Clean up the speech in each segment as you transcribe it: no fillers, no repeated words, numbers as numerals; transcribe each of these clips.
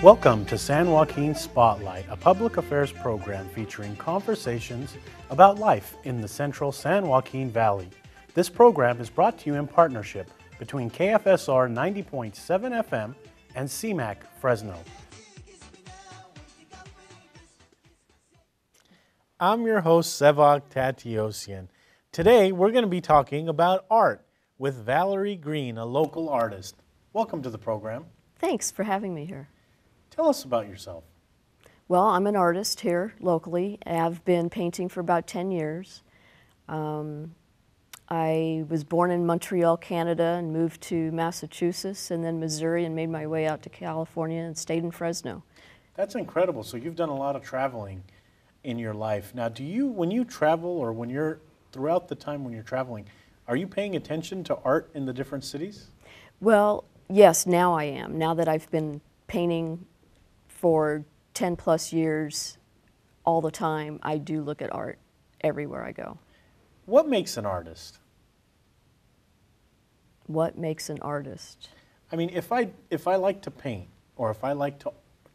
Welcome to San Joaquin Spotlight, a public affairs program featuring conversations about life in the central San Joaquin Valley. This program is brought to you in partnership between KFSR 90.7 FM and CMAC Fresno. I'm your host, Sevag Tateosian. Today, we're going to be talking about art with Valerie Greene, a local artist. Welcome to the program. Thanks for having me here. Tell us about yourself. Well, I'm an artist here locally. I've been painting for about 10 years. I was born in Montreal, Canada, and moved to Massachusetts and then Missouri and made my way out to California and stayed in Fresno. That's incredible. So you've done a lot of traveling in your life. Now, when you travel or throughout the time when you're traveling, are you paying attention to art in the different cities? Well, yes, now I am. Now that I've been painting for 10 plus years all the time, I do look at art everywhere I go. What makes an artist? What makes an artist? I mean, if I like to paint, or if I like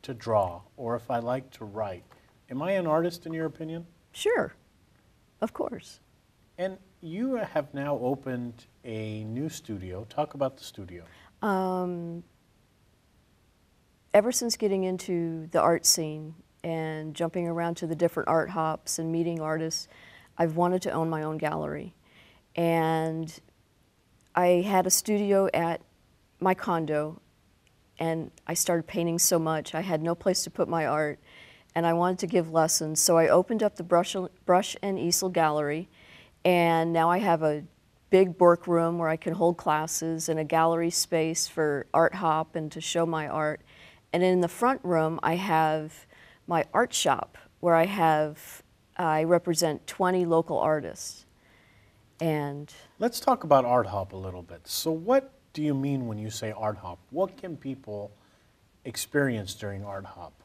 to draw, or if I like to write, am I an artist in your opinion? Sure, of course. And you have now opened a new studio. Talk about the studio. Ever since getting into the art scene and jumping around to the different art hops and meeting artists, I've wanted to own my own gallery. And I had a studio at my condo, and I started painting so much. I had no place to put my art, and I wanted to give lessons. So I opened up the brush and easel gallery, and now I have a big work room where I can hold classes and a gallery space for art hop and to show my art. And in the front room, I have my art shop where I represent 20 local artists. And let's talk about art hop a little bit. So what do you mean when you say art hop? What can people experience during art hop?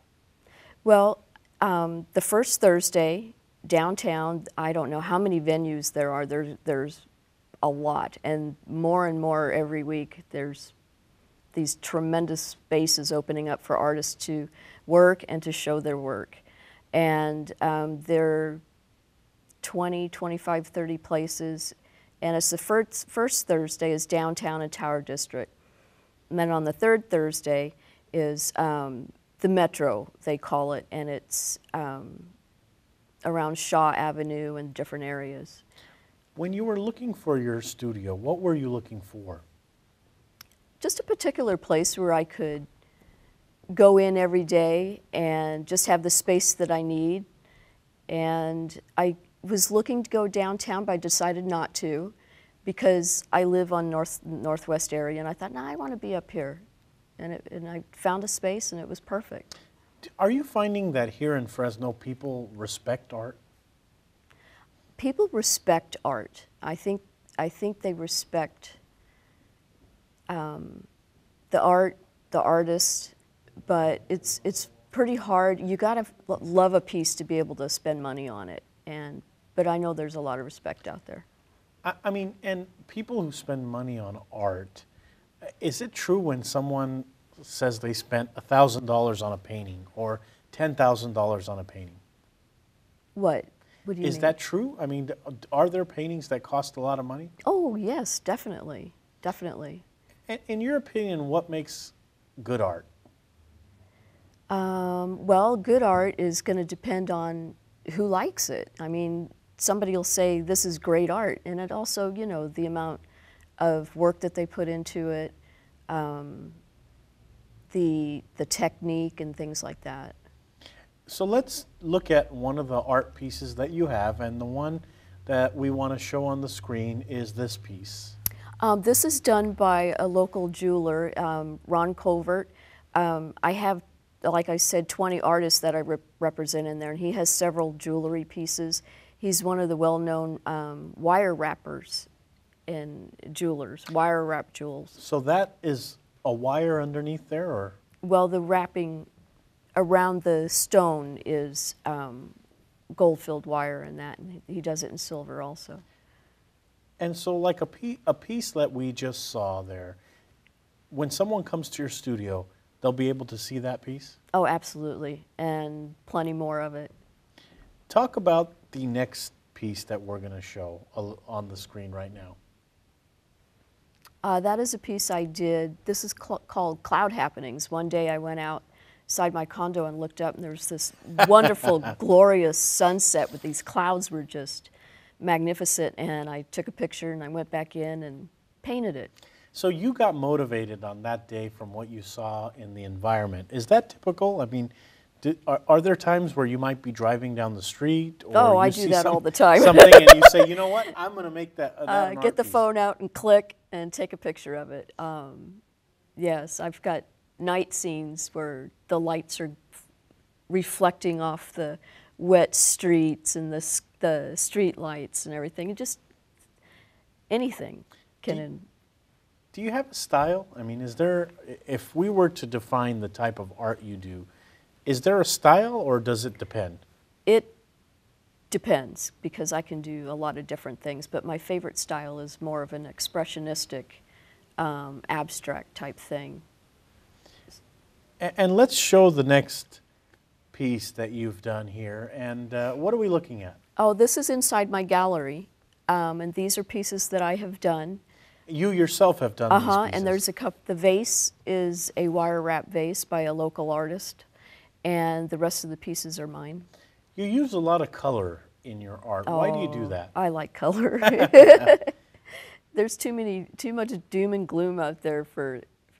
Well, the first Thursday downtown, I don't know how many venues there are. There's a lot, and more every week. There's these tremendous spaces opening up for artists to work and to show their work. And there are 20, 25, 30 places. And it's the first Thursday is downtown and Tower District. And then on the third Thursday is the Metro, they call it, and it's around Shaw Avenue and different areas. When you were looking for your studio, what were you looking for? Just a particular place where I could go in every day and just have the space that I need. And I was looking to go downtown, but I decided not to because I live on northwest area, and I thought, I want to be up here. And I found a space, and it was perfect. Are you finding that here in Fresno, people respect art? People respect art. I think they respect the art, the artist, but it's pretty hard. You got to love a piece to be able to spend money on it. But I know there's a lot of respect out there. I mean, and people who spend money on art, is it true when someone says they spent $1,000 on a painting or $10,000 on a painting? What do you mean? Is that true? I mean, are there paintings that cost a lot of money? Oh, yes, definitely, definitely. In your opinion, what makes good art? Well, good art is going to depend on who likes it. I mean, somebody will say this is great art, and it also, the amount of work that they put into it, the technique and things like that. So let's look at one of the art pieces that you have, and the one that we want to show on the screen is this piece. This is done by a local jeweler, Ron Covert. I have, like I said, 20 artists that I represent in there, and he has several jewelry pieces. He's one of the well-known wire wrappers and jewelers, wire wrap jewels. So that is a wire underneath there, or? Well, the wrapping around the stone is gold-filled wire and that, and he does it in silver also. And so like a piece that we just saw there, when someone comes to your studio, they'll be able to see that piece? Oh, absolutely, and plenty more of it. Talk about the next piece that we're going to show on the screen right now. That is a piece I did. This is called Cloud Happenings. One day I went outside my condo and looked up, and there was this wonderful, glorious sunset with these clouds were just magnificent, and I took a picture and I went back in and painted it. So you got motivated on that day from what you saw in the environment. Is that typical? I mean, are there times where you might be driving down the street? Or oh, you I see do that all the time. something and you say, you know what, I'm going to make that an art get the piece. phone out and click and take a picture of it. Yes, I've got night scenes where the lights are reflecting off the wet streets and the street lights and everything. Just anything can. Do you have a style? I mean, is there, if we were to define the type of art you do, is there a style or does it depend? It depends because I can do a lot of different things, but my favorite style is more of an expressionistic, abstract type thing. And let's show the next piece that you've done here. And what are we looking at? Oh, this is inside my gallery, and these are pieces that I have done. You yourself have done these pieces. And there's a cup. The vase is a wire wrap vase by a local artist, and the rest of the pieces are mine. You use a lot of color in your art. Why do you do that? I like color. There's too much doom and gloom out there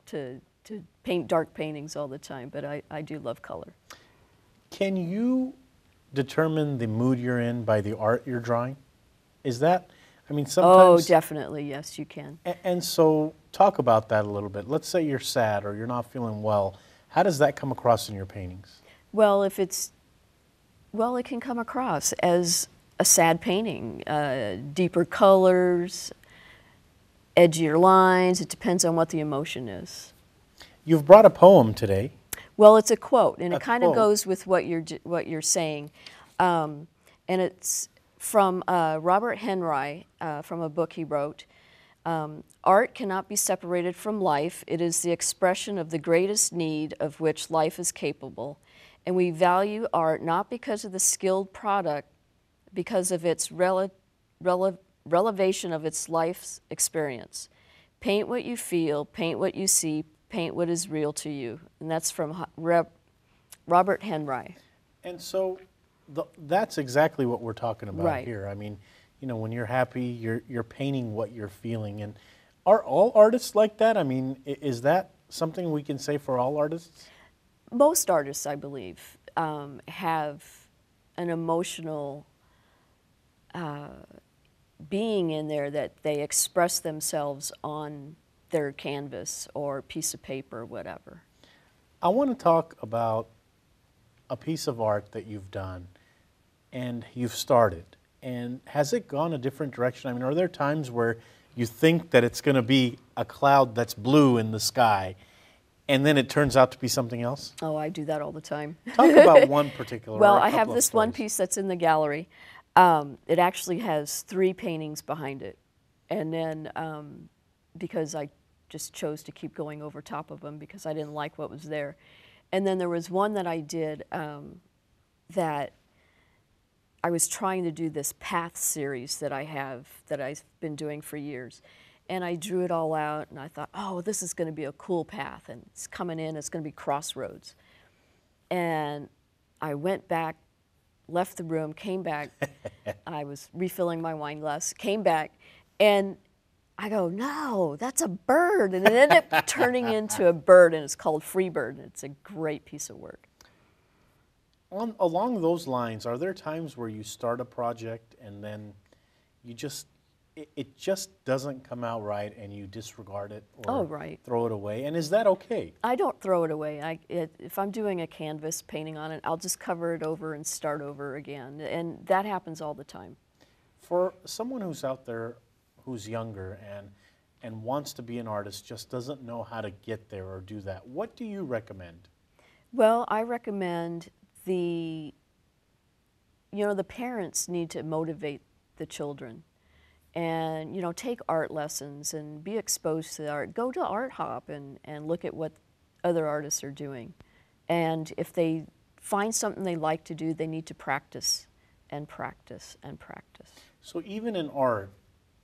to paint dark paintings all the time, but I do love color. Can you determine the mood you're in by the art you're drawing? Is that, I mean, sometimes... Oh, definitely, yes, you can. And so talk about that a little bit. Let's say you're sad or you're not feeling well. How does that come across in your paintings? Well, it can come across as a sad painting, deeper colors, edgier lines. It depends on what the emotion is. You've brought a poem today. Well, it's a quote, and it kind of quote. goes with what you're saying, and it's from Robert Henry from a book he wrote. Art cannot be separated from life. It is the expression of the greatest need of which life is capable, and we value art not because of the skilled product, because of its relevation of its life's experience. Paint what you feel, paint what you see, paint what is real to you. And that's from Robert Henry. And so that's exactly what we're talking about Right. here. I mean, you know, when you're happy, you're painting what you're feeling. And are all artists like that? I mean, is that something we can say for all artists? Most artists, I believe, have an emotional being in there that they express themselves on their canvas or piece of paper or whatever. I want to talk about a piece of art that you've done and you've started. And has it gone a different direction? I mean, are there times where you think that it's going to be a cloud that's blue in the sky and then it turns out to be something else? Oh, I do that all the time. Talk about one particular. Well, or a I have couple of this one stories. piece that's in the gallery. It actually has 3 paintings behind it. And then, because I just chose to keep going over top of them because I didn't like what was there. And then there was one that I did that I was trying to do this path series that I've been doing for years. And I drew it all out and I thought, oh, this is going to be a cool path and it's coming in, it's going to be crossroads. And I went back, left the room, came back. I was refilling my wine glass, came back, and I go, no, that's a bird. And it ended up turning into a bird, and it's called Freebird, and it's a great piece of work. Along those lines, are there times where you start a project and then you just, it just doesn't come out right and you disregard it or Right. throw it away? And is that okay? I don't throw it away. If I'm doing a canvas painting on it, I'll just cover it over and start over again. And that happens all the time. For someone who's out there who's younger and wants to be an artist, just doesn't know how to get there or do that, what do you recommend? Well, I recommend the parents need to motivate the children and, take art lessons and be exposed to the art. Go to Art Hop and look at what other artists are doing. And if they find something they like to do, they need to practice and practice and practice. So even in art,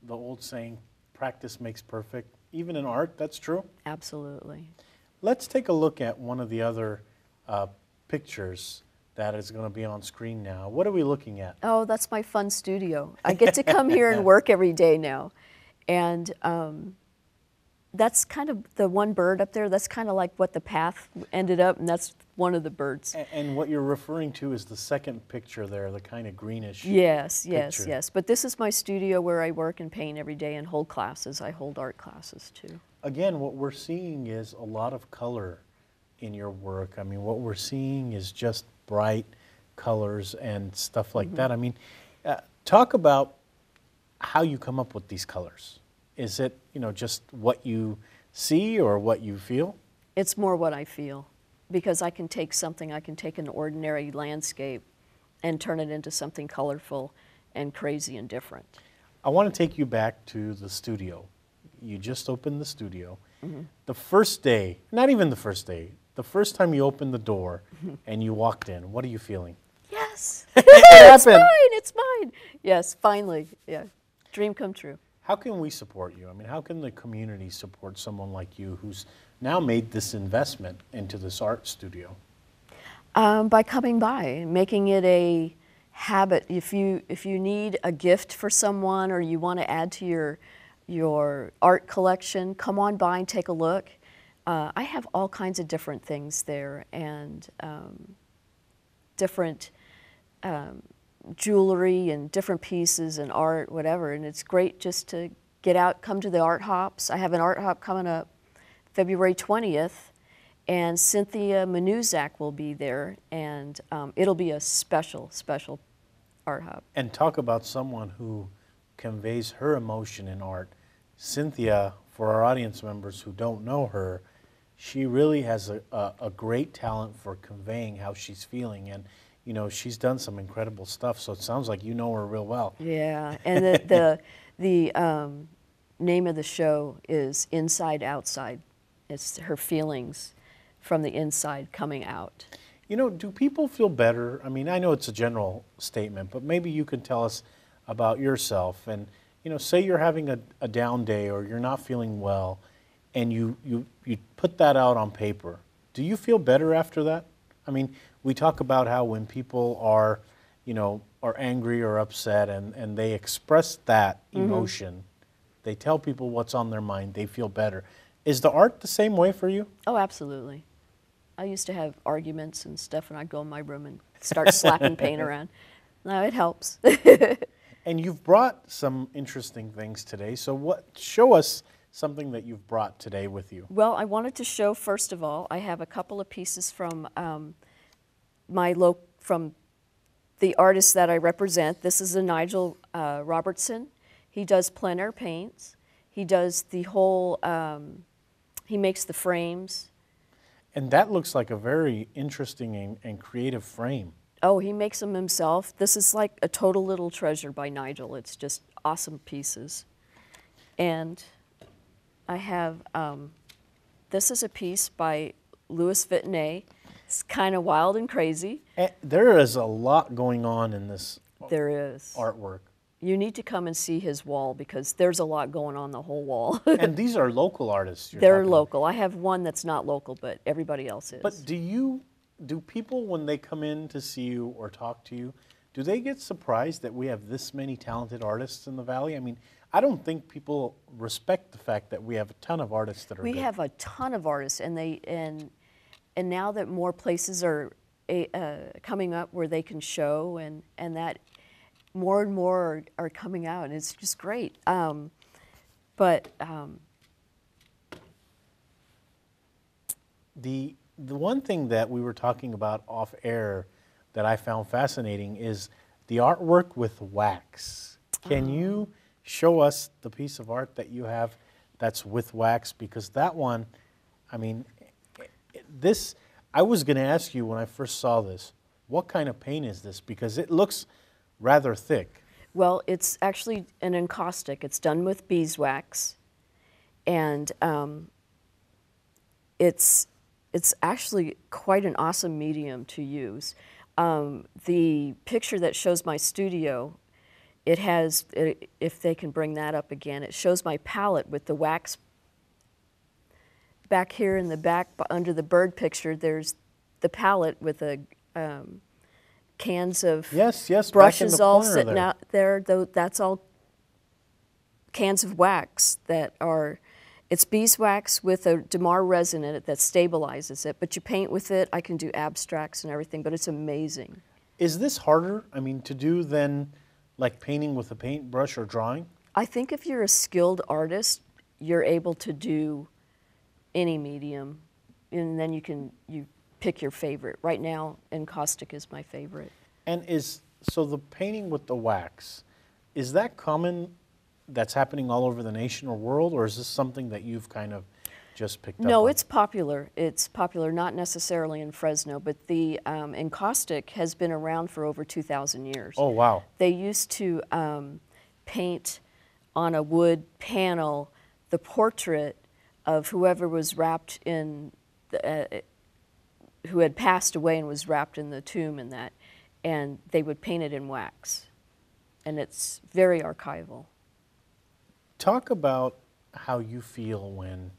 the old saying, practice makes perfect, even in art, that's true? Absolutely. Let's take a look at one of the other pictures that is going to be on screen now. What are we looking at? Oh, that's my fun studio. I get to come here and work every day now. And that's kind of the one bird up there. That's kind of like what the path ended up, and that's one of the birds. And what you're referring to is the second picture there, the kind of greenish Yes, yes, picture. yes. But this is my studio where I work and paint every day and hold classes. I hold art classes too. Again, what we're seeing is a lot of color in your work. I mean, what we're seeing is just bright colors and stuff like that. I mean, talk about how you come up with these colors. Is it, you know, just what you see or what you feel? It's more what I feel, because I can take an ordinary landscape and turn it into something colorful and crazy and different. I want to take you back to the studio. You just opened the studio. The first day, not even the first day, the first time you opened the door and you walked in, what are you feeling? Yes, It it's happened. mine, it's mine. Yes, finally, yeah, dream come true. How can we support you? I mean, how can the community support someone like you who's now made this investment into this art studio? By coming by, making it a habit. If you need a gift for someone or you want to add to your art collection, come on by and take a look. I have all kinds of different things there, and different jewelry and different pieces and art, whatever. And it's great just to get out, come to the art hops. I have an art hop coming up February 20th, and Cynthia Manuzak will be there, and it'll be a special, special art hop. And talk about someone who conveys her emotion in art. Cynthia, for our audience members who don't know her, she really has a great talent for conveying how she's feeling, and you know, she's done some incredible stuff, so it sounds like you know her real well. Yeah, and the name of the show is Inside Outside. It's her feelings from the inside coming out. You know, do people feel better? I mean, I know it's a general statement, but maybe you can tell us about yourself. And, you know, say you're having a down day or you're not feeling well, and you put that out on paper. Do you feel better after that? I mean, we talk about how when people are, you know, are angry or upset and they express that emotion, they tell people what's on their mind, they feel better. Is the art the same way for you? Oh, absolutely. I used to have arguments and stuff, and I'd go in my room and start slapping paint around. No, it helps. And you've brought some interesting things today. So show us something that you've brought today with you. Well, I wanted to show, first of all, I have a couple of pieces from from the artist that I represent. This is a Nigel Robertson. He does plein air paints. He does the whole, he makes the frames. And that looks like a very interesting and creative frame. Oh, he makes them himself. This is like a total little treasure by Nigel. It's just awesome pieces. And I have, this is a piece by Louis Vuitton. It's kind of wild and crazy. There is a lot going on in this There is. artwork. You need to come and see his wall because there's a lot going on the whole wall. And these are local artists you're They're talking local. I have one that's not local, but everybody else is. But do people, when they come in to see you or talk to you, do they get surprised that we have this many talented artists in the Valley? I mean, I don't think people respect the fact that we have a ton of artists that are We good. have a ton of artists, and now that more places are coming up where they can show, and that more and more are coming out, and it's just great. The one thing that we were talking about off air that I found fascinating is the artwork with wax. Can you show us the piece of art that you have that's with wax? Because that one, I mean, this, I was going to ask you when I first saw this, what kind of paint is this? Because it looks rather thick. Well, it's actually an encaustic. It's done with beeswax, and it's it's actually quite an awesome medium to use. The picture that shows my studio, it has, if they can bring that up again, it shows my palette with the wax. Back here in the back, under the bird picture, there's the palette with the cans of yes, brushes all sitting out there. That's all cans of wax that are, it's beeswax with a Damar resin in it that stabilizes it, but you paint with it. I can do abstracts and everything, but it's amazing. Is this harder, I mean, to do than like painting with a paintbrush or drawing? I think if you're a skilled artist, you're able to do any medium, and then you pick your favorite. Right now, encaustic is my favorite. And so the painting with the wax, is that common, that's happening all over the nation or world, or is this something that you've kind of just picked up on? No, it's popular. It's popular, not necessarily in Fresno, but the encaustic has been around for over 2,000 years. Oh, wow. They used to paint on a wood panel the portrait of whoever was wrapped in, who had passed away and was wrapped in the tomb and that, and they would paint it in wax. And it's very archival. Talk about how you feel when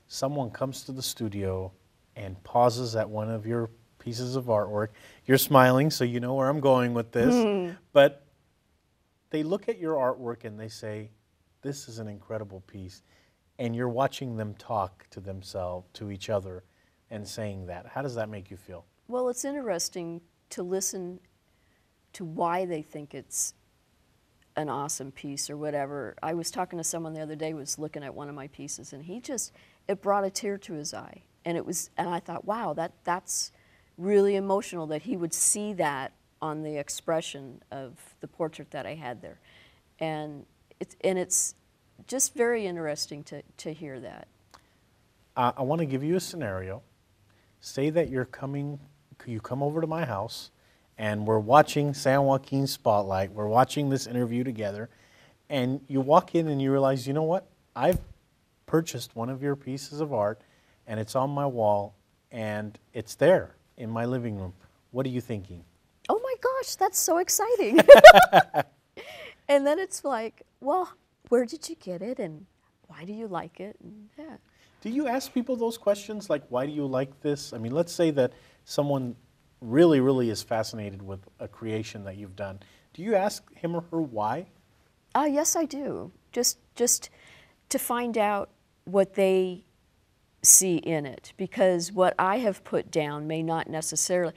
someone comes to the studio and pauses at one of your pieces of artwork. You're smiling, so you know where I'm going with this. But they look at your artwork and they say, this is an incredible piece. And you're watching them talk to themselves, to each other, and saying that. How does that make you feel? Well, it's interesting to listen to why they think it's an awesome piece or whatever. I was talking to someone the other day who was looking at one of my pieces, and it brought a tear to his eye. And I thought, wow, that's really emotional that he would see that on the expression of the portrait that I had there. And it's just very interesting to hear that. I want to give you a scenario. Say that you come over to my house, and we're watching San Joaquin Spotlight. We're watching this interview together, and you walk in and you realize, you know what? I've purchased one of your pieces of art, and it's on my wall, and it's there in my living room. What are you thinking? Oh my gosh, that's so exciting. And then it's like, well, where did you get it, and why do you like it? And, yeah. Do you ask people those questions, like, why do you like this? I mean, let's say that someone really, really is fascinated with a creation that you've done. Do you ask him or her why? Yes, I do. Just to find out what they see in it, because what I have put down may not necessarily.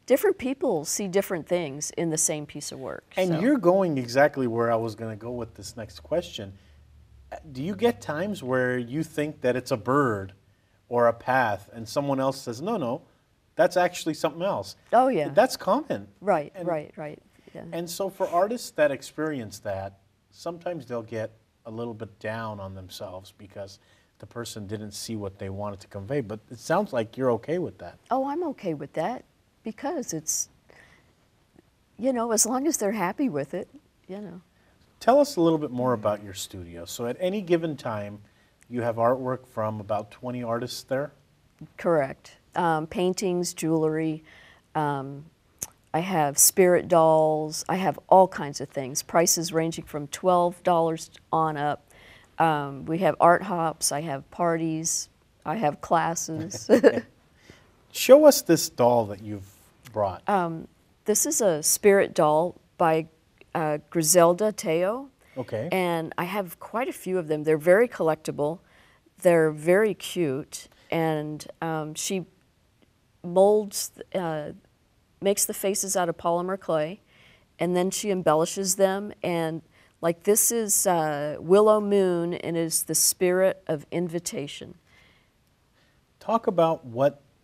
Different people see different things in the same piece of work. And so. You're going exactly where I was going to go with this next question. Do you get times where you think that it's a bird or a path and someone else says, no, that's actually something else? Oh, yeah. That's common. Right. Yeah. And so for artists that experience that, sometimes they'll get a little bit down on themselves because the person didn't see what they wanted to convey. But it sounds like you're okay with that. Oh, I'm okay with that. Because it's, as long as they're happy with it, Tell us a little bit more about your studio. So at any given time, you have artwork from about 20 artists there? Correct. Paintings, jewelry. I have spirit dolls. I have all kinds of things. Prices ranging from $12 on up. We have art hops. I have parties. I have classes. Show us this doll that you've brought. This is a spirit doll by Griselda Teo. Okay. And I have quite a few of them. They're very collectible. They're very cute. And she molds, makes the faces out of polymer clay, and then she embellishes them. And like this is Willow Moon, and is the spirit of invitation. Talk about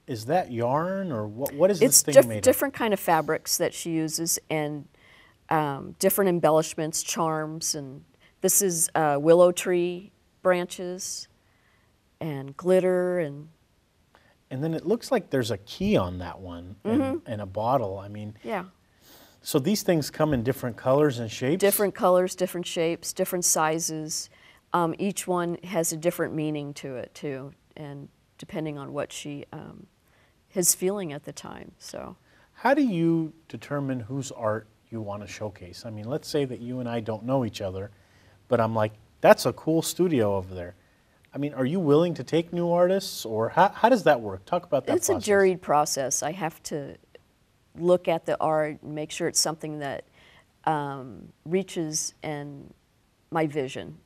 is that yarn, or what is this thing made of? It's different kind of fabrics that she uses, and different embellishments, charms, and this is willow tree branches and glitter. And then it looks like there's a key on that one, and a bottle. I mean, yeah. So these things come in different colors and shapes? Different colors, different shapes, different sizes. Each one has a different meaning to it too, and depending on what she is feeling at the time. So, how do you determine whose art you want to showcase? I mean, let's say that you and I don't know each other, but I'm like, that's a cool studio over there. I mean, are you willing to take new artists, or how does that work? Talk about that process. It's a juried process. I have to look at the art and make sure it's something that reaches and my vision.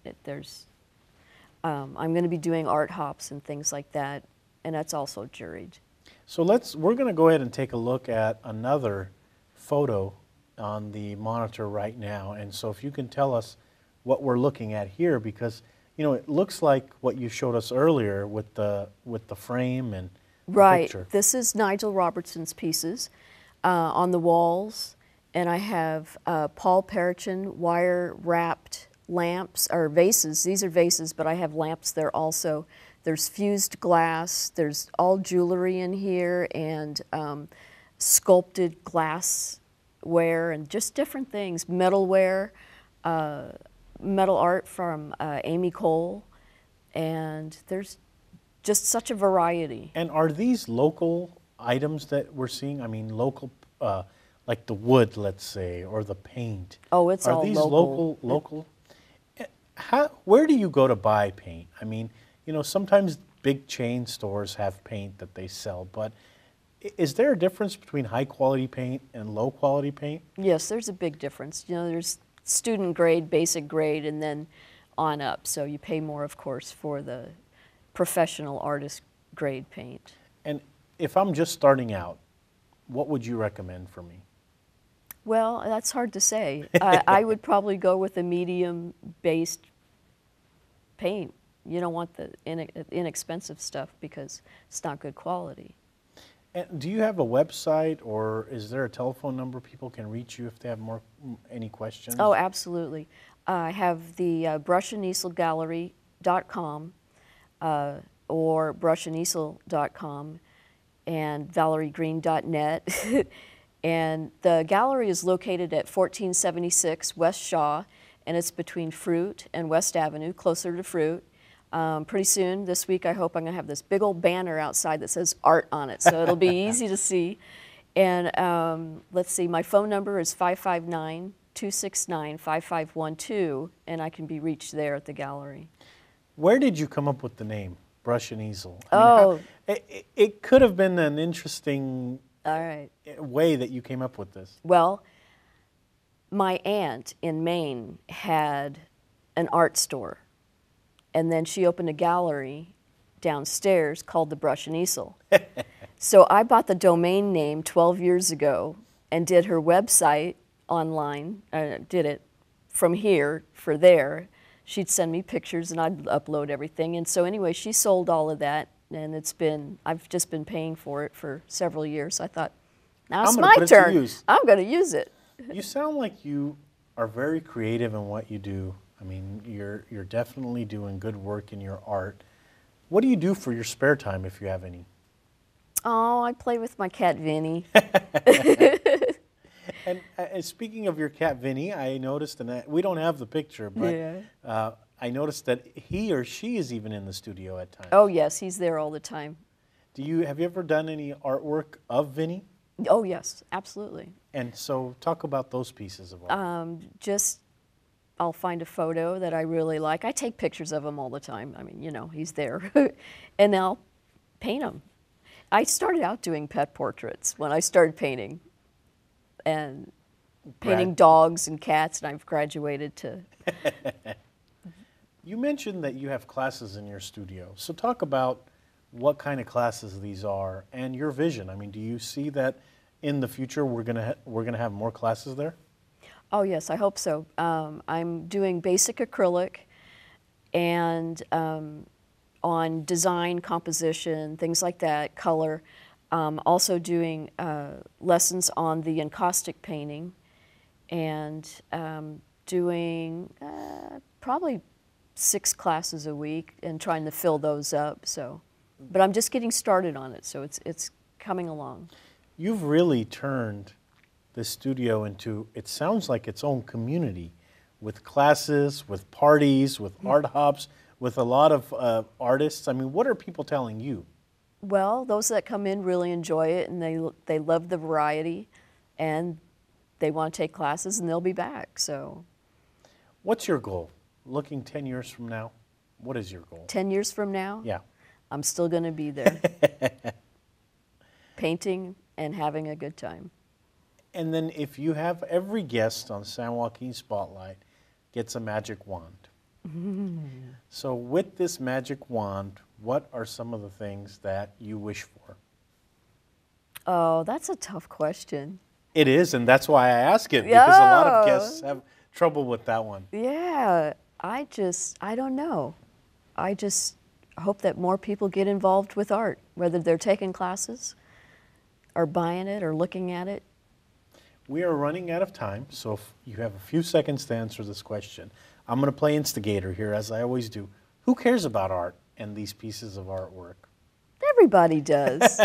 I'm going to be doing art hops and things like that, and that's also juried. So we're going to go ahead and take a look at another photo on the monitor right now. And so if you can tell us what we're looking at here, because it looks like what you showed us earlier with the frame and the picture. This is Nigel Robertson's pieces on the walls, and I have Paul Perichin wire-wrapped lamps, or vases. These are vases, but I have lamps there also. There's fused glass, there's all jewelry in here, and sculpted glassware, and just different things, metalware, metal art from Amy Cole, and there's just such a variety. And are these local items that we're seeing? I mean, local, like the wood, let's say, or the paint. Oh, it's all local. Are these local? Where do you go to buy paint? I mean, sometimes big chain stores have paint that they sell, but is there a difference between high quality paint and low quality paint? Yes, there's a big difference. There's student grade, basic grade, and then on up. So you pay more, of course, for the professional artist grade paint. And if I'm just starting out, what would you recommend for me? Well, that's hard to say. I would probably go with a medium-based paint. You don't want the inexpensive stuff because it's not good quality. And do you have a website, or is there a telephone number people can reach you if they have any questions? Oh, absolutely. I have the brushandeaselgallery.com or brushandeasel.com and valeriegreene.net. And the gallery is located at 1476 West Shaw, and it's between Fruit and West Avenue, closer to Fruit. Pretty soon, this week, I hope I'm going to have this big old banner outside that says art on it, so it'll be easy to see. And let's see, my phone number is 559-269-5512, and I can be reached there at the gallery. Where did you come up with the name, Brush and Easel? I mean, it could have been an interesting way that you came up with this. Well, my aunt in Maine had an art store, and then she opened a gallery downstairs called the Brush and Easel. So I bought the domain name 12 years ago and did her website online, did it from here for there. She'd send me pictures and I'd upload everything. And so anyway, she sold all of that, and I've just been paying for it for several years. I thought, now it's my turn. I'm going to use it. You sound like you are very creative in what you do. I mean, you're definitely doing good work in your art. What do you do for your spare time, if you have any? Oh, I play with my cat, Vinny. And speaking of your cat, Vinny, I noticed, and we don't have the picture, but I noticed that he or she is even in the studio at times. Oh, yes, he's there all the time. Have you ever done any artwork of Vinny? Oh, yes, absolutely. And so talk about those pieces of art. I'll find a photo that I really like. I take pictures of him all the time. I mean, he's there. And I'll paint him. I started out doing pet portraits when I started painting. And painting dogs and cats, and I've graduated to... You mentioned that you have classes in your studio. So talk about what kind of classes these are and your vision. I mean, do you see that in the future we're gonna have more classes there? Oh yes, I hope so. I'm doing basic acrylic and on design, composition, things like that, color. Also doing lessons on the encaustic painting, and doing probably 6 classes a week and trying to fill those up. So, but I'm just getting started on it, so it's coming along. You've really turned the studio into, it sounds like, its own community, with classes, with parties, with art hops, with a lot of artists. I mean, what are people telling you? Well, those that come in really enjoy it, and they love the variety, and they want to take classes, and they'll be back. So, What's your goal? Looking 10 years from now, what is your goal? 10 years from now, Yeah. I'm still going to be there, painting and having a good time. And then if you have every guest on San Joaquin Spotlight gets a magic wand. So with this magic wand, what are some of the things that you wish for? Oh, that's a tough question. It is, and that's why I ask it, because a lot of guests have trouble with that one. Yeah, I don't know. I just hope that more people get involved with art, whether they're taking classes or buying it or looking at it. We are running out of time, so if you have a few seconds to answer this question. I'm going to play instigator here, as I always do. Who cares about art and these pieces of artwork? Everybody does.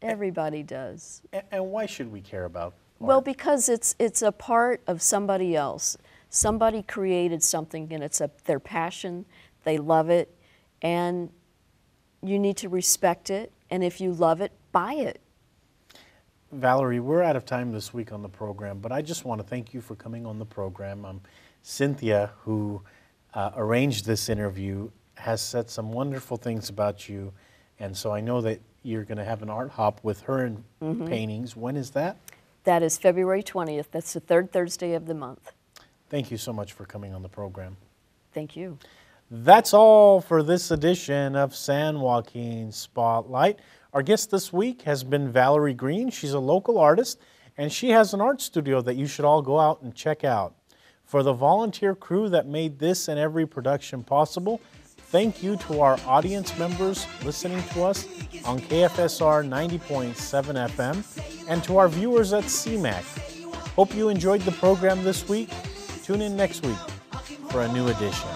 Everybody does. And why should we care about art? Well, because it's a part of somebody else. Somebody created something, and it's their passion. They love it, and you need to respect it. And if you love it, buy it. Valerie, we're out of time this week on the program, but I just want to thank you for coming on the program. Cynthia, who arranged this interview, has said some wonderful things about you, and so I know that you're going to have an art hop with her paintings. When is that? That is February 20th. That's the third Thursday of the month. Thank you so much for coming on the program. Thank you. That's all for this edition of San Joaquin Spotlight. Our guest this week has been Valerie Greene. She's a local artist, and she has an art studio that you should all go out and check out. For the volunteer crew that made this and every production possible, thank you to our audience members listening to us on KFSR 90.7 FM and to our viewers at CMAC. Hope you enjoyed the program this week. Tune in next week for a new edition.